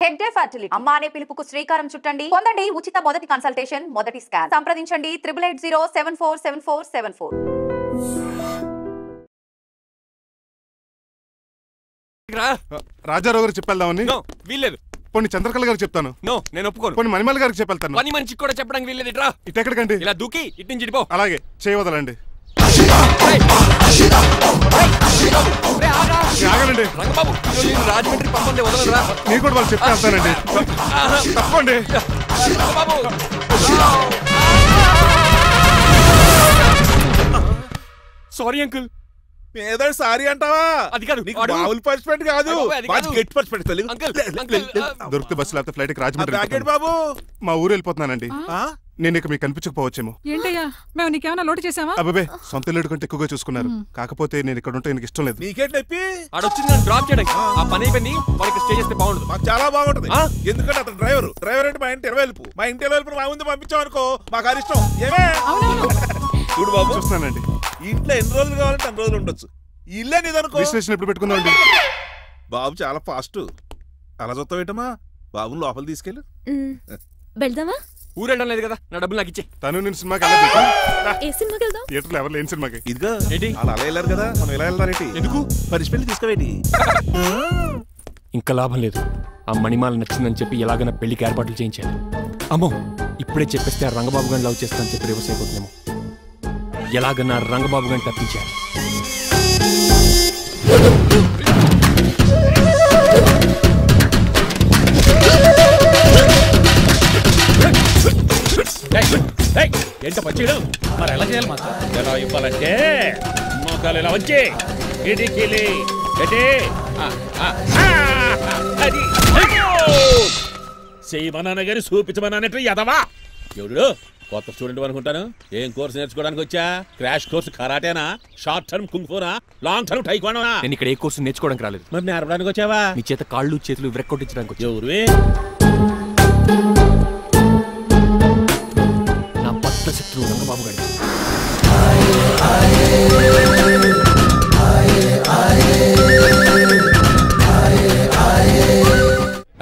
Tech day fertility అమ్మ అనే పిలుపుకు శ్రీకారం చుట్టండి. పొందండి ఉచిత మొదటి కన్సల్టేషన్, మొదటి స్కాన్. సంప్రదించండి 8880747474. రాజారావు గారు చెప్పేద్దామని. వీల్లేదు. పోనీ చంద్రకళ గారు చెప్తాను. నేను ఒప్పుకోను. పోనీ మణిమాల గారికి చెప్పేళ్తాను. పని మనిషికి కూడా చెప్పడానికి వీల్లేదు. ఇట్రా. ఇటెక్కడికండి? ఇలా దూకి ఇటు నుంచి ఇటుపో. అలాగే చేయవదలండి. ఆగనండి రంగబాబు, రాజమండ్రి పంపండి, వదలరా. నేను కూడా వాళ్ళు చెప్తే వెళ్తానండి. తప్పండి. Sorry uncle. ఏదో సారీ అంటావా? అది కాదు, మామూలు పనిష్మెంట్ కాదు, గట్టి పనిష్మెంట్. దొరికితే బస్సు లేకపోతే ఫ్లైట్ కి రాజమండ్రి బాబు. మా ఊరు వెళ్ళిపోతున్నానండి. నేను ఇక మీకు కనిపించకపోవచ్చేమో. ఏంటయ్యా, మేము నీకేమైనా లోటు చేసామా? అబ్బాబే, సొంత ఇల్లు కంటే ఎక్కువగా చూసుకున్నారు. కాకపోతే నేను ఇక్కడ ఉంటే నాకు ఇష్టం లేదు. నీకేంటి నొప్పి? ఆడొచ్చింది నన్ను డ్రాప్ చేయడానికి. ఆ పని అయిపోయింది. వాళ్ళకి స్టే చేస్తే బాగుంటుంది. మాకు చాలా బాగుంటుంది. ఎందుకంటే అతను డ్రైవర్ అంటే మా ఇంటి వెళ్ళిపు. మా ఇంటి వెళ్ళిపు మా ముందు పంపించాం అనుకో, మాకు అది ఇష్టం. ఏమే చూడు బాబు, చూస్తున్నానండి. ఇంట్లో ఎన్ని రోజులు కావాలంటే అన్ని రోజులు ఉండొచ్చు. ఇల్లే నీదనుకో. రిజిస్ట్రేషన్ ఎప్పుడు పెట్టుకుందామండి? బాబు చాలా ఫాస్ట్. అలా చూస్తావు ఏంటమ్మా? బాబుని లోపల తీసుకెళ్ళు. వెళ్దామా? ఊరెళ్ళడం లేదు కదా, నా డబ్బులు నాకు ఇచ్చే. తను నేను సినిమాకి థియేటర్లో ఎవరు లేని సినిమాకి. ఇదిగో అలా అలా వెళ్ళారు కదా, మనం ఎలా వెళ్తారేంటి? ఎందుకు పనిష్మెంట్ తీసుకోవేంటి? ఇంకా లాభం లేదు. ఆ మణిమాల నచ్చిందని చెప్పి ఎలాగైనా పెళ్లికి ఏర్పాట్లు చేయించాలి. అమ్మో, ఇప్పుడే చెప్పేస్తే ఆ రంగబాబు గారిని లవ్ చేస్తానని చెప్పి రివర్స్ అయిపోతుందేమో. ఎలాగన్నా రంగబాబు గారిని తప్పించాలి. ఏంట పచ్చిడు మరి ఎలా చేయాలి మాస్టర్? ఎలా ఇవ్వాలంటే మోకాలు ఇలా వచ్చి ఇడికిలి చెయ్యమన్నాను గారి చూపించమన్నట్టు ఎదవా. ఎవడు కొత్త స్టూడెంట్ అనుకుంటాను. ఏం కోర్సు నేర్చుకోవడానికి వచ్చా? క్రాష్ కోర్సు కరాటేనా, షార్ట్ టర్మ్ కుంగ్ఫూనా, లాంగ్ టర్మ్ టైక్వాండోనా? నేను ఇక్కడ ఏ కోర్సు నేర్చుకోవడానికి రాలేదు. మరి నేర్పడానికి వచ్చావా? నీ చేత కాళ్ళు చేతులు విరక్కొట్టించడానికి వచ్చా. ఎవరు? నా పట్ల శత్రువు రంగబాబు గారి.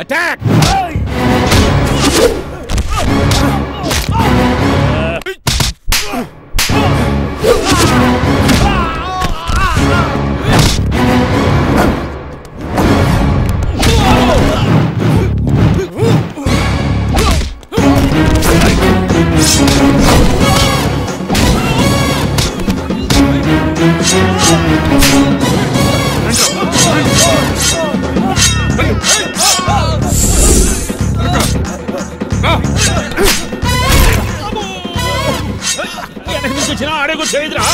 అటాక్! అడుగు చేయదురా.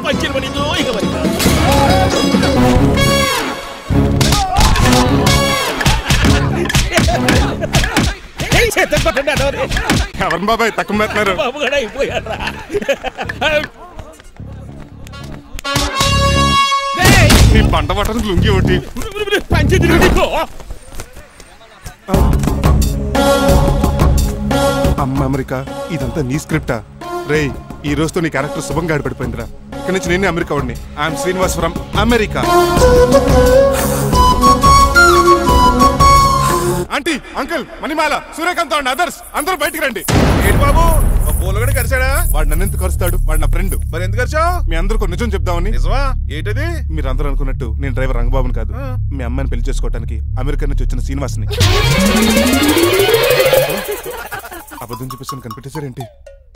మంచి పడిందో ఇక మరి. ఎవరు బాబాయ్ తక్కువ పెట్టినారు? బాబు కూడా అయిపోయారా? నీ పంట పట్టడానికి లుంగి ఒకటి పంచి తిరిగి అమ్మ అమెరికా. ఇదంతా నీ స్క్రిప్టా? రేయ్, ఈ రోజుతో నీ క్యారెక్టర్ శుభంగా ఆడిపడిపోయిందిరా. ఇక్కడి నుంచి నేనే అమెరికా వాడిని. I'm Srinivas from America. Aunty, uncle, Manimala, Suryakant and others అందరూ బయటికి రండి. ఏంటి బాబు, పూలగడ కరిచాడా? వాడు నన్ను ఎందుకు కరుస్తాడు? వాడు నా ఫ్రెండ్. మరి ఎందుకు కరిచావు? మీ అందరికీ నిజం చెప్దామని. నిజమా? ఏంటది? మీరు అందరూ అనుకున్నట్టు నేను డ్రైవర్ రంగబాబుని కాదు. మీ అమ్మాయిని పెళ్లి చేసుకోవడానికి అమెరికా నుంచి వచ్చిన శ్రీనివాస్ని. అబద్ధం చూపిస్తాను కనిపెట్టేశారేంటి?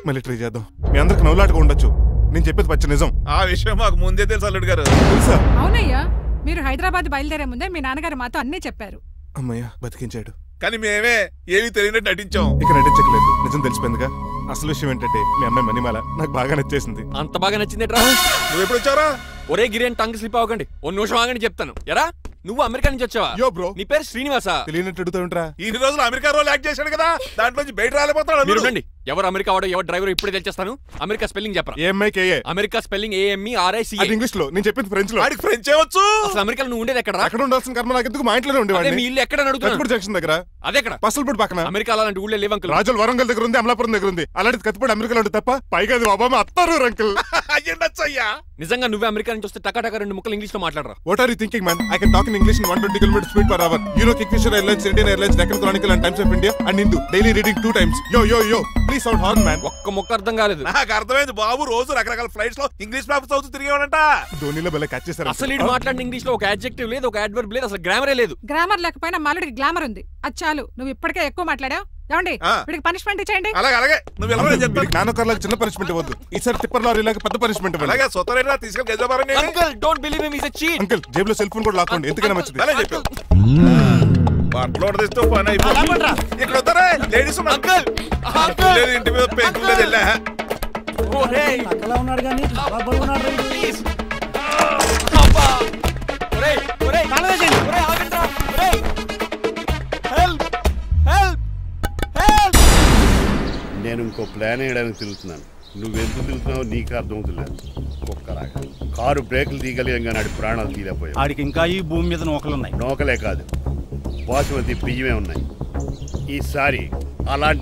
మళ్ళీ ట్రై చేద్దాం. మీ అందరికి నవ్వులాటగా ఉండొచ్చు. నేను చెప్పేది పచ్చ నిజం. ఆ విషయం మాకు ముందే తెలుసు అల్లుడు గారు. తెలుసా? అవునయ్యా, మీరు హైదరాబాద్ బయలుదేరే ముందే మీ నాన్నగారు మాతో అన్నీ చెప్పారు. అమ్మయ్య, బతికించాడు. కానీ మేమే ఏమీ తెలియనట్టు నటించాం. ఇక నటించట్లేదు, నిజం తెలిసిపోయిందిగా. అసలు విషయం ఏంటంటే మీ అమ్మాయి మణిమాల నాకు బాగా నచ్చేసింది. అంత బాగా నచ్చిందేట్రా? నువ్వు ఎప్పుడు వచ్చారా? ఒరే గిరియన్, టంగ్ స్లిప్ అవ్వకండి. ఓ నిమిషం ఆగండి చెప్తాను. ఎరా, నువ్వు అమెరికా నుంచి వచ్చావా? యో బ్రో, నీ పేరు శ్రీనివాసా? తెలియనట్టు అడుగుతా ఉంటారా? ఇన్ని రోజులు అమెరికా రోల్ యాక్ట్ చేశాడు కదా, దాంట్లోంచి బయట రాలేపోతాడు. మీరు రండి, ఎవరు అమెరికా వాడో ఎవరు డ్రైవర్ ఇప్పుడే తెచ్చేస్తాను. అమెరికా స్పెల్లింగ్ చెప్పరా? ఏఎంఐకేఏ. America spelling AMERICA. అది ఇంగ్లీష్ లో, నేను చెప్పింది ఫ్రెంచ్ లో. వాడికి ఫ్రెంచ్ వచ్చు. అసలు అమెరికాలో నువ్వు ఉండేది ఎక్కడ? అక్కడ ఉండాల్సిన కర్మ నాకు ఎందుకు, మా ఇంట్లోనే అదే ఉండేవాడిని. మీ ఇల్లు ఎక్కడ అడుగుతున్నా? కత్తిపూడి జంక్షన్ దగ్గర. అదెక్కడ? పసలపూడి పక్కన. అమెరికా అలాంటి ఊళ్ళో లేవు అంకుల్. రాజుల వరంగల్ దగ్గర ఉంది, అమలాపురం దగ్గర ఉంది. అలాంటి కత్తిపూడి అమెరికాలో ఉంటుంది తప్ప. పైగా అది ఒబామా అత్తారు అంకుల్. అయ్యుండొచ్చు అయ్యా. నిజంగా నువ్వే అమెరికా నుంచి వస్తే టకా 2 ముక్కలు ఇంగ్లీష్ లో మాట్లాడరా? What are you thinking, man? I can talk in English in 120 km/h. You know Kingfisher Airlines, Indian Airlines, Deccan Chronicle and Times of India and Hindu. Daily reading 2 times. Yo. Please sound horn, man. ఒక్క ముక్క అర్థం కాలేదు. నాకు అర్థమైంది బాబు. రోజు రకరకాల flights లో English papers చదువుతూ తిరిగేవాడంట. ధోనిలో భలే క్యాచ్ చేశారు. అసలు ఇది మాట్లాడిన ఇంగ్లీష్ లో ఒక అడ్జెక్టివ్ లేదు, ఒక అడ్వర్బ్ లేదు, అసలు గ్రామరే లేదు. గ్రామర్ లేకపోయినా మాలుడికి గ్లామర్ ఉంది. అది చాలు. నువ్వు ఇప్పటికే ఎక్కువ మాట్లాడావు. ఏమండి వీడికి పనిష్మెంట్ ఇచ్చేయండి. అలాగే నువ్వు ఎలా చెప్తాను. నానొకర్లకు చిన్న పనిష్మెంట్ ఇవ్వద్దు. ఈసారి టిప్పర్ లారీలాగా పెద్ద పనిష్మెంట్ ఇవ్వండి. అలాగే సొత్తరేనా తీసుకెళ్ళి గజాబారని. Uncle don't believe him, he is a cheat. Uncle జేబులో సెల్ ఫోన్ కూడా లాక్కోండి, ఎందుకైనా మంచిది. అలా చెప్పావు. బట్టలు తెస్తూ పని అయిపోయింది. ఇక్కడ వస్తారా లేడీస్ అంకుల్ లేదు, ఇంటి మీద పెంకులు లేదు. వెళ్ళా ఓరేయ్ అలా ఉన్నాడు కానీ బాగున్నాడు. ప్లీజ్ అబ్బా ఒరేయ్ కాలవేసేయండి. ఒరేయ్ ఆగండ్రా. ఒరేయ్ హెల్ప్ హెల్ప్ హెల్ప్. నేను ఇంకో ప్లాన్ వేయడానికి తిరుగుతున్నాను. నువ్వెందుకు తిరుగుతున్నావు నీకు అర్థమవుతులేదు. ఒక్కలాగా కారు బ్రేకులు తీయగలిగాం కానీ ఆడి ప్రాణాలు తీయలేకపోయావు. ఆడికి ఇంకా ఈ భూమి మీద నూకలున్నాయి. నోకలే కాదు, బాసుమతి బియ్యమే ఉన్నాయి. ఈసారి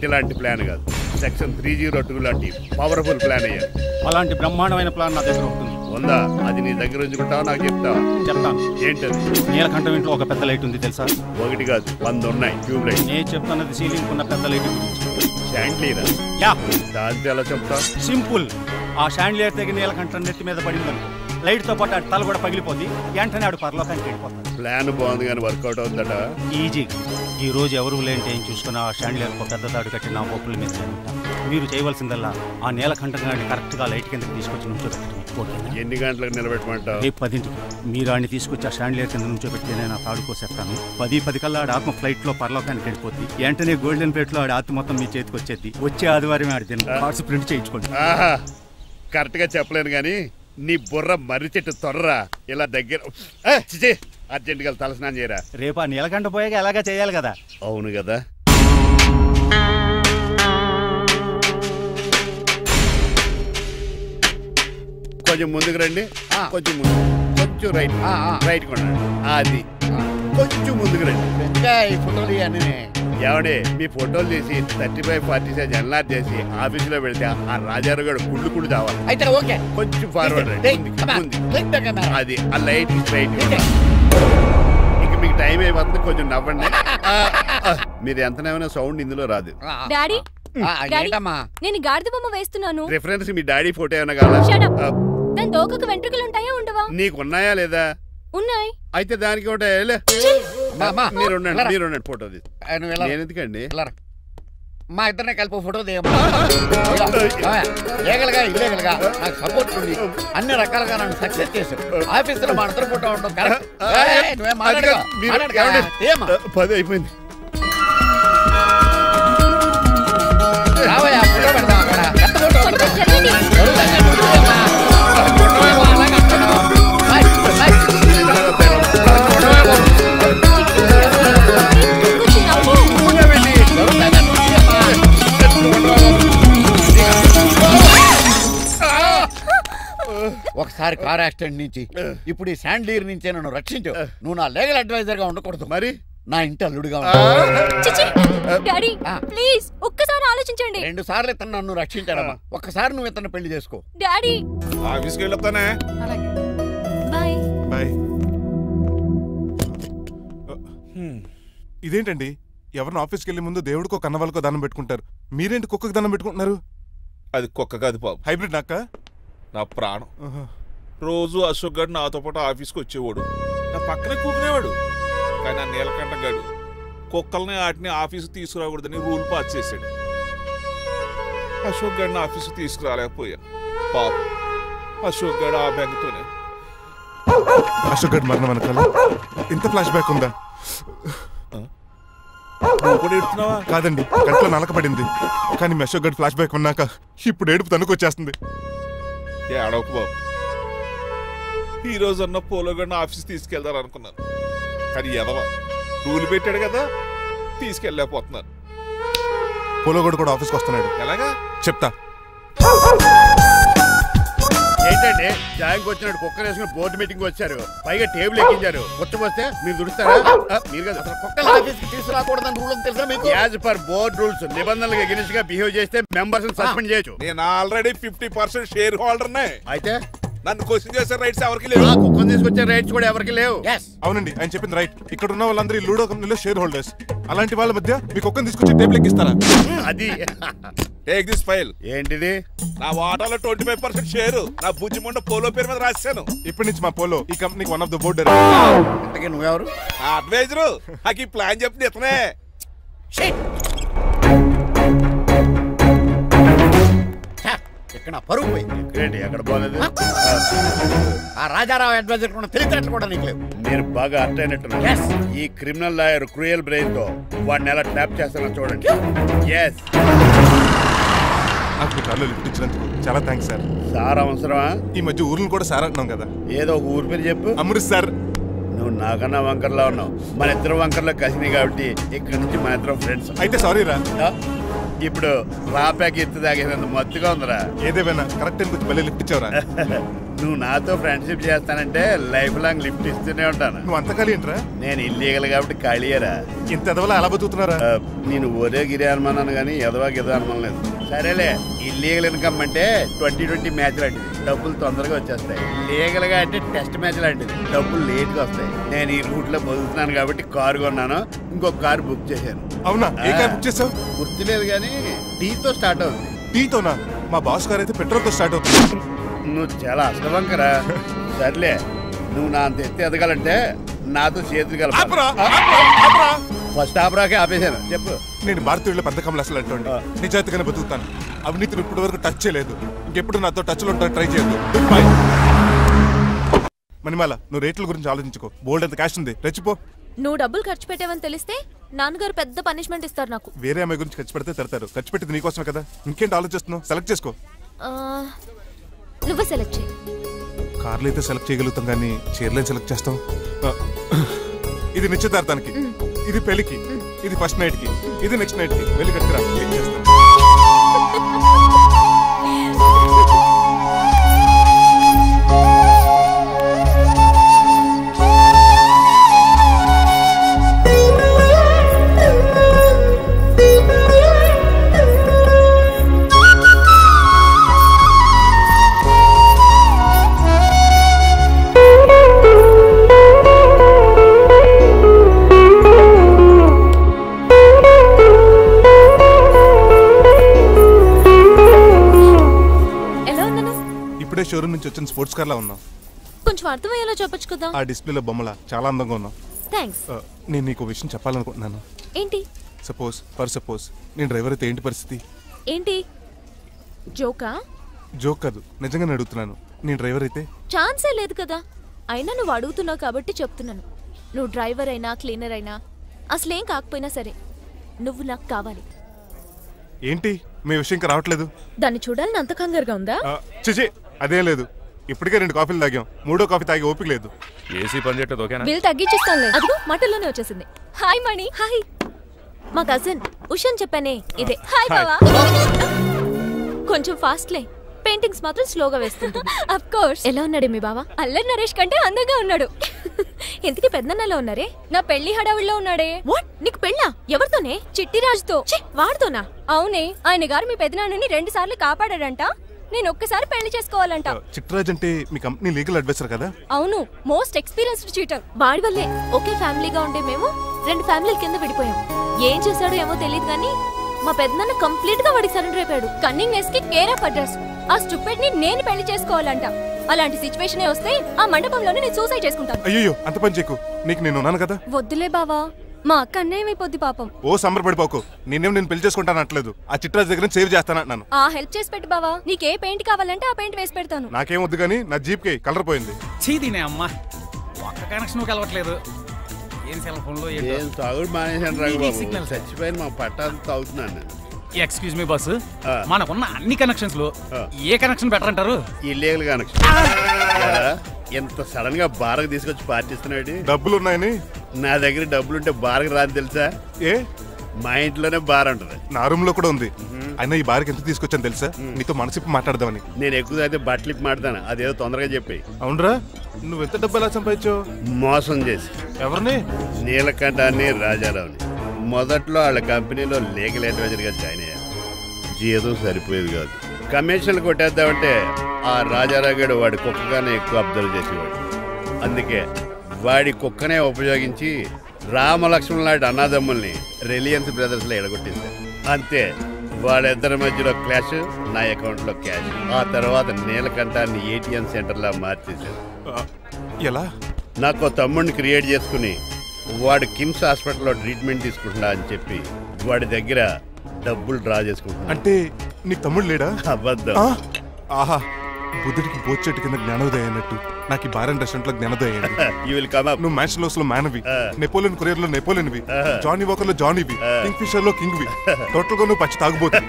ఇలాంటి ప్లాన్ కాదు, సెక్షన్ 302 లాంటి పవర్ఫుల్ ప్లాన్ అయ్యారు. అలాంటి బ్రహ్మాండమైన ప్లాన్ నా దగ్గర ఉంటుంది. ఉందా? అది నీ దగ్గర ఉంచుకుంటావా నాకు చెప్తావా? చెప్తాను. ఏంటది? నీలకంఠం ఇంట్లో ఒక పెద్ద లైట్ ఉంది తెలుసా? ఒకటి కాదు 100 ఉన్నాయి ట్యూబ్ లైట్. నేను చెప్తున్నది సీలింగ్ ఉన్న పెద్ద లైట్ గురించి. శాండ్లీరా? యా, దాంతో ఎలా చెప్తా? సింపుల్. ఆ షాండ్లియర్ తెగి నీలకంఠం నెత్తి మీద పడిందని లైట్ తో పాటు ఆడి తల కూడా పగిలిపోద్ది. వెంటనే ఆడు పరలోకానికి వెళ్ళిపోతాడు. ప్లాన్ బాగుంది కానీ వర్కౌట్ అవుతుందట. ఈజీ. ఈ రోజు ఎవరు లేంటే ఏం చూసుకుని ఆ షాండ్లియర్ పెద్ద దాడు కట్టి నా పోపుల మీద ఉంటాం. మీరు చేయవలసిందల్లా ఆ నీలకంఠం గారిని కరెక్ట్ గా లైట్ కిందకి తీసుకొచ్చి నుంచోబెట్టండి. ఎన్ని గంటలకు నిలబెట్టమంటావు? రేపు 10ంటికి మీరు ఆడిని తీసుకొచ్చి ఆ షాండ్లియర్ కింద నుంచోబెట్టి నేను ఆ తాడు కోసేస్తాను. 10 కల్లా ఆడ ఆత్మ ఫ్లైట్ లో పరలోకానికి వెళ్ళిపోద్ది. వెంటనే గోల్డెన్ ప్లేట్ లో ఆడి ఆత్మ మొత్తం మీ చేతికి వచ్చేది. వచ్చే ఆదివారం ఆడి కార్డ్స్ ప్రింట్ చేయించుకోండి. కరెక్ట్ గా చెప్పలేను కానీ నీ బుర్ర మర్రి చెట్టు తొర్రా. ఇలా దగ్గర అర్జెంట్ గా తలస్నానం చేయరా. రేపు ఆ నీలకంఠ పోయాక ఎలాగా చేయాలి కదా. అవును కదా. కొంచెం ముందుకు రండి. కొంచెం ముందు, కొంచెం రైట్, రైట్ కొనండి. అది కొంచెం ముందుకు రండి. ఫోటోలు ఏమండి మీ ఫోటోలు తీసి 35-40 సైజ్ ఎన్లార్ చేసి ఆఫీసులో పెడితే ఆ రాజారావు గారు కుళ్ళు తావాలి. అయితే ఓకే, కొంచెం ఫార్వర్డ్ రండి. అది ఆ లైట్ స్ట్రైట్. ఇక మీకు టైం అయిపోతుంది, కొంచెం నవ్వండి. మీరు ఎంతనేమైనా సౌండ్ ఇందులో రాదు. డాడీ ఏంటమ్మా నేను గాడిద బొమ్మ వేస్తున్నాను. రిఫరెన్స్ మీ డాడీ ఫోటో ఏమైనా కావాలా? దాని దోకకు వెంట్రుకలు ఉంటాయా ఉండవా? నీకున్నాయా లేదా? ఉన్నాయి. అయితే దానికి ఒకటే మీరు ఉండండి ఫోటో తీసి. నేను ఎందుకండి మా ఇద్దరిని కలిపి ఫోటో లీగల్గా ఇల్లీగల్గా నాకు సపోర్ట్ ఉంది. అన్ని రకాలుగా నన్ను సక్సెస్ చేశారు. ఆఫీసులో మా ఇద్దరు ఫోటో ఉండడం కరెక్ట్. 10 అయిపోయింది. రావయ్యా ఫోటో పెడదాం అక్కడ. ఒకసారి కార్ యాక్సిడెంట్ నుంచి ఇప్పుడు ఈ శాండ్లీర్ నుంచే నన్ను రక్షించు. నువ్వు నా లీగల్ అడ్వైజర్ గా ఉండకూడదు, మరి నా ఇంటి అల్లుడుగా డాడీ ప్లీజ్ ఒక్కసారి ఆలోచించండి. 2 సార్లు ఇతను నన్ను రక్షించాడమ్మా. ఒక్కసారి నువ్వు ఇతను పెళ్లి చేసుకో. డాడీ ఆఫీస్కి వెళ్ళొస్తానే. Bye bye. ఇదేంటండి, ఎవరిని ఆఫీస్కి వెళ్ళే ముందు దేవుడికో కన్నవాళ్ళకో దండం పెట్టుకుంటారు, మీరేంటి కుక్కకు దండం పెట్టుకుంటున్నారు? అది కుక్క కాదు బాబు, హైబ్రిడ్ నాక్క. నా ప్రాణం. రోజు అశోక్ గడు నాతో పాటు ఆఫీస్కి వచ్చేవాడు, నా పక్కనే కూకునేవాడు. కానీ ఆ నీలకంఠ గడు కుక్కల్ని వాటిని ఆఫీసు తీసుకురాకూడదని రూల్ పాస్ చేశాడు. అశోక్ గడిని ఆఫీసు తీసుకురాలేకపోయా. పాప అశోక్ గడు ఆ బెంగతోనే. అశోక్ గడ్ మరణం వెనకాల ఇంత ఫ్లాష్ బ్యాక్ ఉందా? కాదండి, కంట్లో నలకబడింది. కానీ మీ అశోక్ గడ్ ఫ్లాష్ బ్యాక్ ఉన్నాక ఇప్పుడు ఏడుపు తనుకొచ్చేస్తుంది. ఏడవకు బాబు, ఈ రోజు అన్న పోలో గడిని ఆఫీస్ తీసుకెళ్తారు అనుకున్నాను. కానీ ఎదవ రూల్ పెట్టాడు కదా, తీసుకెళ్ళలేకపోతున్నాను. పోలోగోడు కూడా ఆఫీస్కి వస్తున్నాడు. ఎలాగా చెప్తా. ఏంటండి జాయింగ్ వచ్చినట్టు కుక్కలు వేసుకుని బోర్డు మీటింగ్ వచ్చారు, పైగా టేబుల్ ఎక్కించారు. వస్తే మీరు దుడుస్తారా? మీరు కదా అసలు కుక్కలు ఆఫీస్కి తీసుకురాకూడదని రూల్ తెలుసా మీకు? యాజ్ పర్ బోర్డ్ రూల్స్ నిబంధనలకు ఎగనిస్ట్ గా బిహేవ్ చేస్తే మెంబర్స్ సస్పెండ్ చేయొచ్చు. నేను ఆల్రెడీ 50% షేర్ హోల్డర్నే. అయితే నన్ను క్వశ్చన్ చేసే రైట్స్ ఎవరికి లేవు. కుక్కను తీసుకొచ్చే రైట్స్ కూడా ఎవరికి లేవు. అవునండి, ఆయన చెప్పింది రైట్. ఇక్కడ ఉన్న వాళ్ళందరూ లూడో కంపెనీలో షేర్ హోల్డర్స్. అలాంటి వాళ్ళ మధ్య మీ కుక్కను తీసుకొచ్చి టేబుల్ ఎక్కిస్తారా? అది టేక్ దిస్ ఫైల్. ఏంటిది? నా వాటాలో 25% షేరు నా బుజ్జిముండ పోలో పేరు మీద రాశాను. ఇప్పటి నుంచి మా పోలో ఈ కంపెనీకి వన్ ఆఫ్ ద బోర్డ్. ఇంతకీ నువ్వెవరు? అడ్వైజరు. నాకు ఈ ప్లాన్ చెప్పింది ఇతనే. ఇక్కడ పరుగు పోయింది. ఎక్కడ పోలేదు? ఆ రాజారావు అడ్వైజర్ కూడా తెలియటట్లు కూడా నీకు లేవు. మీరు బాగా అర్థ అయినట్టున్నారు. ఈ క్రిమినల్ లాయర్ క్రూయల్ బ్రెయిన్ తో వాడిని ఎలా ట్యాప్ చేస్తానో చూడండి. ఎస్, నాకు మీ కార్లో లిఫ్ట్ ఇచ్చినందుకు చాలా థ్యాంక్స్ సార్. సార్ అవసరమా? ఈ మధ్య ఊర్లు కూడా సార్ అంటున్నాం కదా. ఏదో ఒక ఊరి పేరు చెప్పు. అమృత్సర్. నువ్వు నాకన్నా వంకర్లా ఉన్నావు. మన ఇద్దరు వంకర్లో కలిసినాయి కాబట్టి ఇక్కడ నుంచి మన ఇద్దరు ఫ్రెండ్స్. అయితే సారీ రా. ఇప్పుడు రాపాక ఎత్తు తాగేదంత మత్తుగా ఉందిరా. ఏదేమైనా కరెక్ట్ టైంకి మళ్ళీ లిఫ్ట్ ఇచ్చావురా. నువ్వు నాతో ఫ్రెండ్షిప్ చేస్తానంటే లైఫ్ లాంగ్ లిఫ్ట్ ఇస్తూనే ఉంటాను. నువ్వు అంత ఖాళీ ఏంట్రా? నేను ఇల్లీగల్ కాబట్టి ఖాళీయరా. ఇంత ఎదవలా ఎలా బతుకుతున్నారా? నేను ఒరే గిరి అనుమానాను కానీ ఎదవా గిదా అనుమానం లేదు. సరేలే, ఇల్లీగల్ ఇన్కమ్ అంటే 2020 మ్యాచ్ లాంటిది, డబ్బులు తొందరగా వచ్చేస్తాయి. లీగల్ గా అంటే టెస్ట్ మ్యాచ్ లాంటిది, డబ్బులు లేట్ గా వస్తాయి. నేను ఈ రూట్ లో బతుకుతున్నాను కాబట్టి కారు కొన్నాను, ఇంకొక కారు బుక్ చేశాను. అవునా? ఏ కార్ బుక్ చేసావు? గుర్తులేదు కానీ టీతో స్టార్ట్ అవుతుంది. టీతోనా? మా బాస్ కార్ అయితే పెట్రోల్ తో స్టార్ట్ అవుతుంది. నువ్వు చాలా అష్టవంకరా. సర్లే, నువ్వు నా అంత ఎత్తి ఎదగాలంటే నాతో చేతులు కలపాలి. ఫస్ట్ ఆపరాకే ఆపేశాను. చెప్పు. నేను భారతీయుల పథకంలో అసలు అటువంటి నిజాయితీగానే బతుకుతాను. అవినీతిని ఇప్పటి వరకు టచ్ చేయలేదు. ఇంకెప్పుడు నాతో టచ్ లో ట్రై చేయొద్దు. Good bye. మణిమాల, నువ్వు రేట్ల గురించి ఆలోచించుకో. బోల్డ్ అంత క్యాష్ ఉంది, రెచ్చిపో. నువ్వు డబ్బులు ఖర్చు పెట్టావని తెలిస్తే నాన్నగారు పెద్ద పనిష్మెంట్ ఇస్తారు నాకు. వేరే అమ్మాయి గురించి ఖర్చు పెడితే తిడతారు. ఖర్చు పెట్టింది నీకోసమే కదా. ఇంకేంటి ఆలోచిస్తున్నావు? సెలెక్ట్ చేసుకో. నువ్వే సెలెక్ట్ చేయి. కార్లు అయితే సెలెక్ట్ చేయగలుగుతాం కానీ చీరలే సెలెక్ట్ చేస్తాం. ఇది నిశ్చితార్థానికి, ఇది పెళ్లికి, ఇది ఫస్ట్ నైట్ కి, ఇది నెక్స్ట్ నైట్ కి. వెళ్ళి కట్టుకురా. ఏం చేస్తాం? షోరూమ్ నుంచి వచ్చిన స్పోర్ట్స్ కార్ లా ఉన్నావు. కొంచెం అర్థమయ్యేలా చెప్పొచ్చు కదా. ఆ డిస్ప్లేలో బొమ్మలా చాలా అందంగా ఉన్నావు. థాంక్స్. నేను నీకు విషయం చెప్పాలనుకుంటున్నాను. ఏంటి? సపోజ్ నేను డ్రైవర్ అయితే ఏంటి పరిస్థితి? ఏంటి జోకా? జోక్ కాదు, నిజంగానే అడుగుతున్నాను. నేను డ్రైవర్ అయితే? ఛాన్సే లేదు కదా. అయినా నువ్వు అడుగుతున్నావు కాబట్టి చెప్తున్నాను. నువ్వు డ్రైవర్ అయినా క్లీనర్ అయినా అసలేం కాకపోయినా సరే నువ్వు నాకు కావాలి. ఏంటి మీ విషయం ఇంకా రావట్లేదు? దాన్ని చూడాలని అంత కంగారుగా ఉందా? చిచి, అదేం లేదు. ఇప్పటికే 2 కాఫీలు తాగాం. 3వ కాఫీ తాగే ఓపిక లేదు. ఏసీ పని చేయట్లేదు. ఓకేనా? బిల్ తగ్గించిస్తానులే. అదిగో మాటల్లోనే వచ్చేసింది. హాయ్ మణి. హాయ్. మా కజిన్ ఉషాన్ చెప్పానే ఇదే. హాయ్ బావా. కొంచెం ఫాస్ట్లే. పెయింటింగ్స్ మాత్రం స్లోగా వేస్తుంటుంది. Of course. ఎలా ఉన్నాడే మీ బావ? అల్లరి నరేష్ కంటే అందంగా ఉన్నాడు. ఇంతకీ పెద్దన్నలో ఉన్నారే? నా పెళ్లి హడావిడిలో ఉన్నాడే. వాట్? నీకు పెళ్ళా? ఎవరితోనే? చిట్టిరాజుతో. వాడితోనా? అవునే. ఆయన గారు మీ పెద్దనాన్నని 2 సార్లు కాపాడాడంట. నేను ఒక్కసారి పెళ్లి చేసుకోవాలంట. చిట్టిరాజ్ అంటే మీ కంపెనీ లీగల్ అడ్వైజర్ కదా? అవును, మోస్ట్ ఎక్స్పీరియన్స్డ్ చీటర్. వాడి వల్లే ఒకే ఫ్యామిలీగా ఉండే మేము 2 ఫ్యామిలీల కింద విడిపోయాం. ఏం చేశాడో ఏమో తెలియదు కానీ మా పెద్దనాన్న కంప్లీట్ గా వాడికి సరెండర్ అయిపోయాడు. కన్నింగ్ నెస్ కి కేర్ ఆఫ్ అడ్రస్. ఆ స్టూపిడ్ ని నేను పెళ్లి చేసుకోవాలంట. అలాంటి సిచువేషన్ వస్తే ఆ మండపంలోనే నేను సూసైడ్ చేసుకుంటాను. అయ్యో, అంత పని చేయకు. నీకు నేను ఉన్నాను కదా. వద్దులే బావా, మా అక్క అన్యాయం అయిపోద్ది పాపం. ఓ సంబరపడిపోకు. నేను పెళ్లి చేసుకుంటాను అనట్లేదు. ఆ చిట్రాజ్ దగ్గర సేవ్ చేస్తాను. ఆ హెల్ప్ చేసి పెట్టు బావా. నీకే పెయింట్ కావాలంటే ఆ పెయింట్ వేసి పెడతాను. నాకేం వద్దు కానీ నా జీప్ కి కలర్ పోయింది. చీదీనే అమ్మా, ఒక్క కనెక్షన్ కలవట్లేదు. ఏం సెల్ ఫోన్ లో ఏం తాగుడు మానేశాను రాఘబాబు. చచ్చిపోయిన మా పట్టాలు తాగుతున్నాను. ఎక్స్క్యూజ్ మీ బాస్, మనకున్న అన్ని కనెక్షన్స్ లో ఏ కనెక్షన్ బెటర్ అంటారు? Illegal connection. ఎంత సడన్ గా బారకు తీసుకొచ్చి పార్టీస్తున్నాడు. డబ్బులు ఉన్నాయని? నా దగ్గర డబ్బులుంటే బారకు రాని తెలుసా? ఏ మా ఇంట్లోనే బార్ ఉంటుంది. నా రూమ్ లో కూడా ఉంది. అయినా ఈ బార్కి ఎంత తీసుకొచ్చాను తెలుసా? నీతో మనసిప్పి మాట్లాడదామని. నేను ఎక్కువ అయితే బట్టలు ఇప్పి మాడతాను, అదేదో తొందరగా చెప్పి. అవునరా, నువ్వు ఎంత డబ్బు ఎలా సంపాదించావు? మోసం చేసి. ఎవరిని? నీలకంఠాన్ని, రాజారావుని. మొదట్లో వాళ్ళ కంపెనీలో లీగల్ అడ్వైజర్ గా జాయిన్ అయ్యాను. జీతం సరిపోయేది కాదు. కమిషన్లు కొట్టేద్దామంటే ఆ రాజారావు గారు వాడి కుక్కగానే ఎక్కువ అబ్జర్వ్ చేసేవాడు. అందుకే వాడి కుక్కనే ఉపయోగించి రామలక్ష్మణ్ లాంటి అన్నదమ్ముల్ని రిలయన్స్ బ్రదర్స్ లో ఎడగొట్టింది. అంతే, వాళ్ళిద్దరి మధ్యలో క్లాష్, నా అకౌంట్ లో క్యాష్. ఆ తర్వాత నీలకంఠాన్ని ఏటీఎం సెంటర్ లా మార్చేశారు. ఎలా? నాకు తమ్ముడిని క్రియేట్ చేసుకుని వాడు కిమ్స్ హాస్పిటల్లో ట్రీట్మెంట్ తీసుకుంటున్నా అని చెప్పి వాడి దగ్గర డబ్బులు డ్రా చేసుకుంటున్నా. అంటే నీకు తమ్ముడు లేడా? అబద్ధం. ఆహా, బుద్ధుడికి బోచెట్టు కింద జ్ఞానోదయం అయినట్టు నాకు ఈ బార్ అండ్ రెస్టారెంట్ లో జ్ఞానోదయం అయింది. నువ్వు మ్యాచ్ లోస్ లో మ్యాన్వి, నెపోలియన్ కొరియర్ లో నెపోలియన్వి, జానీ వాకర్ లో జానీవి, కింగ్ ఫిషర్ లో కింగ్వి. టోటల్ గా నువ్వు పచ్చి తాగుబోతుంది.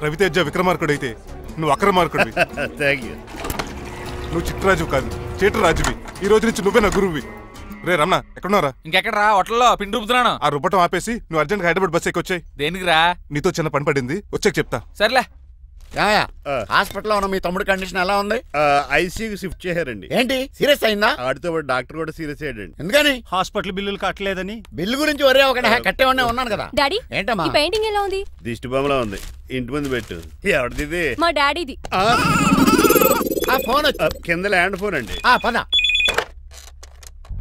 రవితేజ విక్రమార్కుడు అయితే నువ్వు అక్రమార్కుడివి. నువ్వు చిట్రాజు కాదు, చీటరాజువి. ఈ రోజు నుంచి నువ్వే నా గురువువి. రే రమణ, ఎక్కడున్నారా? ఇంకెక్కడరా, హోటల్లో పిండి రుబ్బుతున్నాను. ఆ రుబ్బటం ఆపేసి నువ్వు అర్జెంట్ హైదరాబాద్ బస్ ఎక్కి వచ్చాయి. దేనికిరా? నీతో చిన్న పని పడింది, వచ్చాక చెప్తా. సర్లే. హాస్పిటల్లో ఉన్న మీ తమ్ముడి కండిషన్ ఎలా ఉంది? ఐసీయూకి షిఫ్ట్ చేశారండి. ఏంటి, సీరియస్ అయిందా? ఆడితో డాక్టర్ కూడా సీరియస్ అయ్యాడండి. ఎందుకని? హాస్పిటల్ బిల్లులు కట్టలేదని. బిల్లు గురించి ఒరే ఒకటి కట్టేవాడినే ఉన్నాను కదా. డాడీ, ఏంటమ్మా ఈ పెయింటింగ్ ఎలా ఉంది? దిష్టి బొమ్మలా ఉంది. ఇంటి ముందు పెట్టు. ఎవరిది? మా డాడీది. ఆ ఫోన్ కింద ల్యాండ్ ఫోన్ అండి. పద.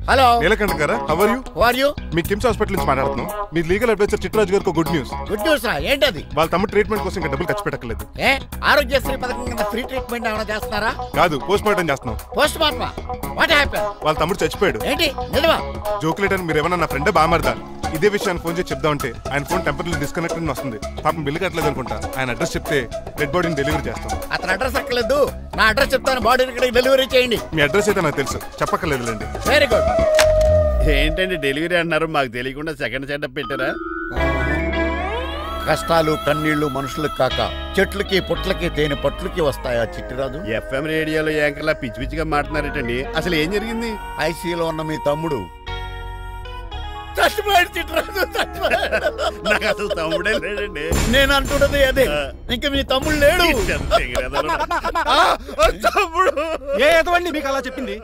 హలో నీలకంఠ గారా, how are you? How are you? మీ కిమ్స్ హాస్పిటల్ నుంచి మాట్లాడుతున్నాం. మీ లీగల్ అడ్వైజర్ చిట్రాజు గారికి గుడ్ న్యూస్. గుడ్ న్యూస్ రా, ఏంటది? వాళ్ళ తమ్ముడు ట్రీట్మెంట్ కోసం ఇంకా డబ్బులు ఖర్చు పెట్టలేదు. ఏ ఆరోగ్యశ్రీ పథకం కింద ఫ్రీ ట్రీట్మెంట్ ఏమైనా చేస్తున్నారా? కాదు, పోస్ట్ మార్టం చేస్తున్నాం. Post mortem? What happen? వాళ్ళ తమ్ముడు చచ్చిపోయాడు. ఏంటి నిజమా? జోకులేటని మీరు ఏమన్నా నా ఫ్రెండ్ బామర్దా? ఇదే విషయాన్ని ఫోన్ చేసి చెప్దామంటే ఆయన ఫోన్ టెంపరీ డిస్కనెక్ట్ అని వస్తుంది. పాపం బిల్లు కట్టలేదు అనుకుంటా. ఆయన అడ్రస్ చెప్తే డెడ్ బాడీని డెలివరీ చేస్తాం. అతను అడ్రస్ అక్కర్లేదు, నా అడ్రస్ చెప్తాను, బాడీని ఇక్కడికి డెలివరీ చేయండి. మీ అడ్రస్ అయితే నాకు తెలుసు, చెప్పక్కర్లేదులేండి. Very good. ఏంటండి డెలివరీ అన్నారు, మాకు తెలియకుండా సెకండ్ సెటప్ పెట్టారా? కష్టాలు కన్నీళ్లు మనుషులకు కాక చెట్లకి పుట్లకి తేనె పట్లకి వస్తాయా చిట్టిరాజు? ఎఫ్ఎం రేడియోలో యాంకర్లా పిచ్చి పిచ్చిగా మాట్లాడారేటండి. అసలు ఏం జరిగింది? ఐసీలో ఉన్న మీ తమ్ముడు చచ్చిపోయాడు. చిట్టిరాజు నాకు అసలు తమ్ముడే లేడండి. నేను అంటున్నది అదే, ఇంకా మీ తమ్ముడు లేడు. తమ్ముడు ఏ ఎదవండి మీకు అలా చెప్పింది?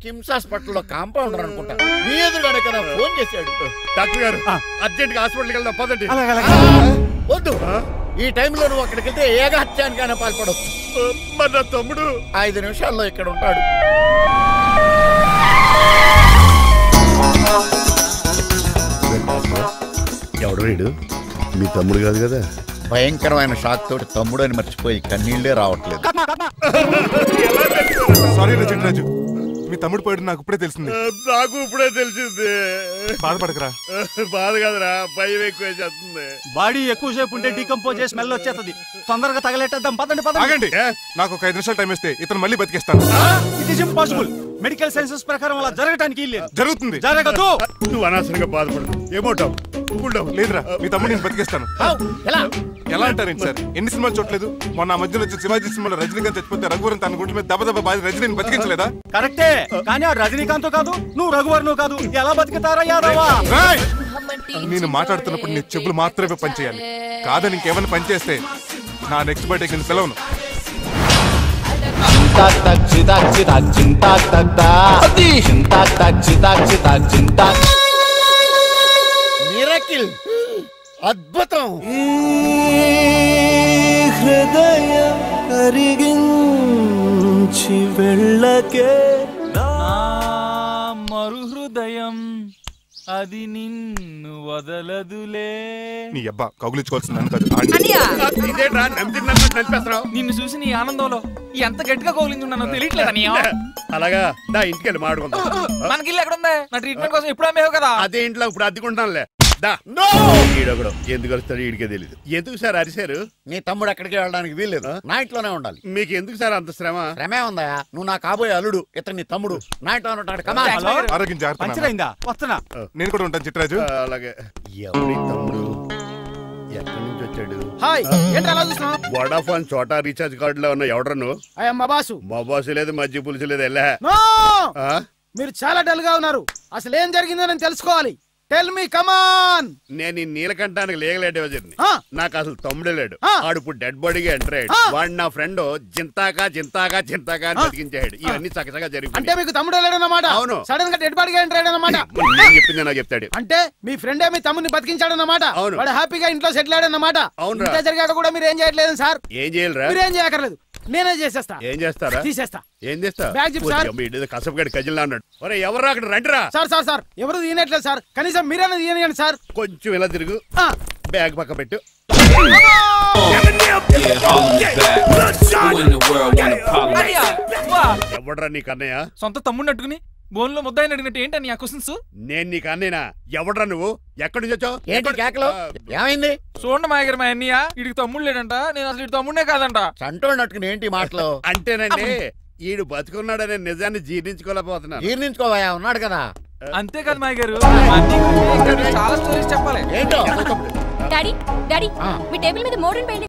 కిమ్స్ హాస్పిటల్లో కాంపౌండర్ అనుకుంటా, మీ ఎదురుగానే కదా ఫోన్ చేశాడు. డాక్టర్ గారు అర్జెంట్ గా హాస్పిటల్కి వెళ్దాం పదండి. వద్దు, ఈ టైంలో నువ్వు అక్కడికి వెళ్తే ఏకహత్యానికైనా పాల్పడవచ్చు. మరి నా తమ్ముడు 5 నిమిషాల్లో ఇక్కడ ఉంటాడు. ఎవడు వీడు? మీ తమ్ముడు కాదు కదా? భయంకరమైన షాక్ తోటి తమ్ముడు అని మర్చిపోయి కన్నీళ్లే రావట్లేదు. సారీ చిట్రాజు, మీ తమ్ముడు పోయాడు నాకు ఇప్పుడే తెలిసింది. నాకు ఇప్పుడే తెలిసింది. బాధపడకరా. బాధ కాదురా, భయం ఎక్కువ చేస్తుంది. బాడీ ఎక్కువసేపు ఉంటే డీకంపోజ్ చేసి స్మెల్ వచ్చేస్తుంది. తొందరగా తగలెట్టేద్దాం, పదండి పదండి. ఆగండి, నాకు ఒక 5 నిమిషాలు టైం ఇస్తే ఇతను మళ్ళీ బతికేస్తాను. It is impossible. Medical sciences ప్రకారం అలా జరగటానికి లేదు. జరుగుతుంది. జరగదు. నువ్వు అనవసరంగా బాధపడదు. ఏమోటావు? లేదురా, మీ తమ్ముడు నేను బతికేస్తాను. ఎలా అంటారేంటి సార్? ఎన్ని సినిమాలు చూడలేదు? మొన్న ఆ మధ్యలో వచ్చి శివాజీ సినిమాలో రజనీకాంత్ చచ్చిపోతే రఘువరన్ తన గుండె మీద దెబ్బ బాధ రజనీని బతికించలేదా? కరెక్టే, కానీ ఆ రజనీకాంత్ కాదు, నువ్వు రఘువర్ను కాదు. ఎలా బతుకుతారా యాదవా? నేను మాట్లాడుతున్నప్పుడు నీ చెవులు మాత్రమే పనిచేయాలి. కాదని ఇంకేమైనా పనిచేస్తే నా నెక్స్ట్ బర్త్డే కింద పిలవను. మిరకిల్, అద్భుతం. హృదయం కరిగించి వెళ్ళకే మరు హృదయం అది నిన్ను వదలదులే. నీ అబ్బా కౌగులించుకోవాల్సిందని కాదు. నిన్ను చూసి నీ ఆనందంలో ఎంత గట్టిగా కౌగిలించున్నానో తెలియట్లేదు. అలాగా దా ఇంటికి వెళ్ళి మాడుకుందాం. మనకి ఇల్లు ఎక్కడ ఉంది? నా ట్రీట్మెంట్ కోసం ఎప్పుడు అమ్మేవు కదా. అదే ఇంట్లో ఇప్పుడు అద్దెకుంటానులే. ఈడొకడు ఎందుకు వస్తాడు ఈడికే తెలియదు. ఎందుకు సార్ అరిశారు? నీ తమ్ముడు ఎక్కడికి వెళ్ళడానికి వీల్లేదు, నా ఇంట్లోనే ఉండాలి. మీకు ఎందుకు సార్ అంత శ్రమ? శ్రమే ఉందా? నువ్వు నా కాబోయే అల్లుడు, ఇతను నీ తమ్ముడు, నా ఇంట్లోనే ఉంటాడు. ఆరోగ్యం జాగ్రత్త. వస్తున్నా. నేను కూడా ఉంటాను చిట్రాజు. అలాగే. ఎవరి తమ్ముడు? ఎక్కడి నుంచి వచ్చాడు? హాయ్, ఏంటి అలా చూస్తున్నావు? వడాఫోన్ చోటా రీఛార్జ్ కార్డు లో ఉన్న ఎవడను? మా బాసు. మా బాసు లేదు, మజ్జి పులుసు లేదు. వెళ్ళా. మీరు చాలా డల్ గా ఉన్నారు. అసలు ఏం జరిగిందో నేను తెలుసుకోవాలి. టెల్ మీ కమాన్. నేను ఈ నీలకంఠానికి లీగల్ అడ్వైజర్ని. నాకు అసలు తమ్ముడే లేడు. ఆడు ఇప్పుడు డెడ్ బాడీగా ఎంటర్ అయ్యాడు. వాడు నా ఫ్రెండ్ జింతాకా జింతాకా జింతాకా అని బతికించాడు. ఇవన్నీ చక్కగా జరిగి అంటే మీకు తమ్ముడే లేడన్నమాట. అవును. సడన్ గా డెడ్ బాడీగా ఎంటర్ అయ్యాడన్నమాట. నేను చెప్పింది నాకు చెప్తాడు. అంటే మీ ఫ్రెండే మీ తమ్ముని బతికించాడన్నమాట. అవును. వాడు హ్యాపీగా ఇంట్లో సెటిల్ అయ్యాడన్నమాట. అవును. ఇంత జరిగాక కూడా మీరు ఏం చేయట్లేదు సార్. ఏం చేయాలరా? మీరేం చేయక్కర్లేదు, నేనే చేసేస్తా. ఏం చేస్తారా? తీసేస్తా. ఏం చేస్తా? Bag zip sir. కసపగడి కజిల్లా అన్నాడు. ఒరే ఎవరు అక్కడ రండిరా. సార్ సార్ సార్ ఎవరు తీయనట్లేదు సార్. కనీసం మీరైనా తీయనియండి సార్. కొంచెం ఇలా తిరుగు. బ్యాగ్ పక్క పెట్టు. ఎవడరా నీకు అన్నయ్య? సొంత తమ్ముడిని అట్టుకుని బోన్లో ముద్దాయిని అడిగినట్టు ఏంటని ఆ క్వశ్చన్స్? నేను నీకు అన్నయ్యనా? ఎవడరా నువ్వు? ఎక్కడి నుంచి వచ్చావు? ఏంటి కేకలు? ఏమైంది? చూడండి మా దగ్గర మా అన్నయ్య ఇడికి తమ్ముడు లేడంట. నేను అసలు ఇటు తమ్ముడే కాదంట. చంటోడు నట్టుకుని ఏంటి మాటలు? అంటేనండి ఈడు బతుకున్నాడనే నిజాన్ని జీర్ణించుకోలేకపోతున్నాను. జీర్ణించుకోవా, ఉన్నాడు కదా. అంతేకాదు మా గారు చాలా స్టోరీస్ చెప్పాలి. ఏంటో డాడీ డాడీ మీ టేబుల్ మీద మోడర్న్ పెయింటింగ్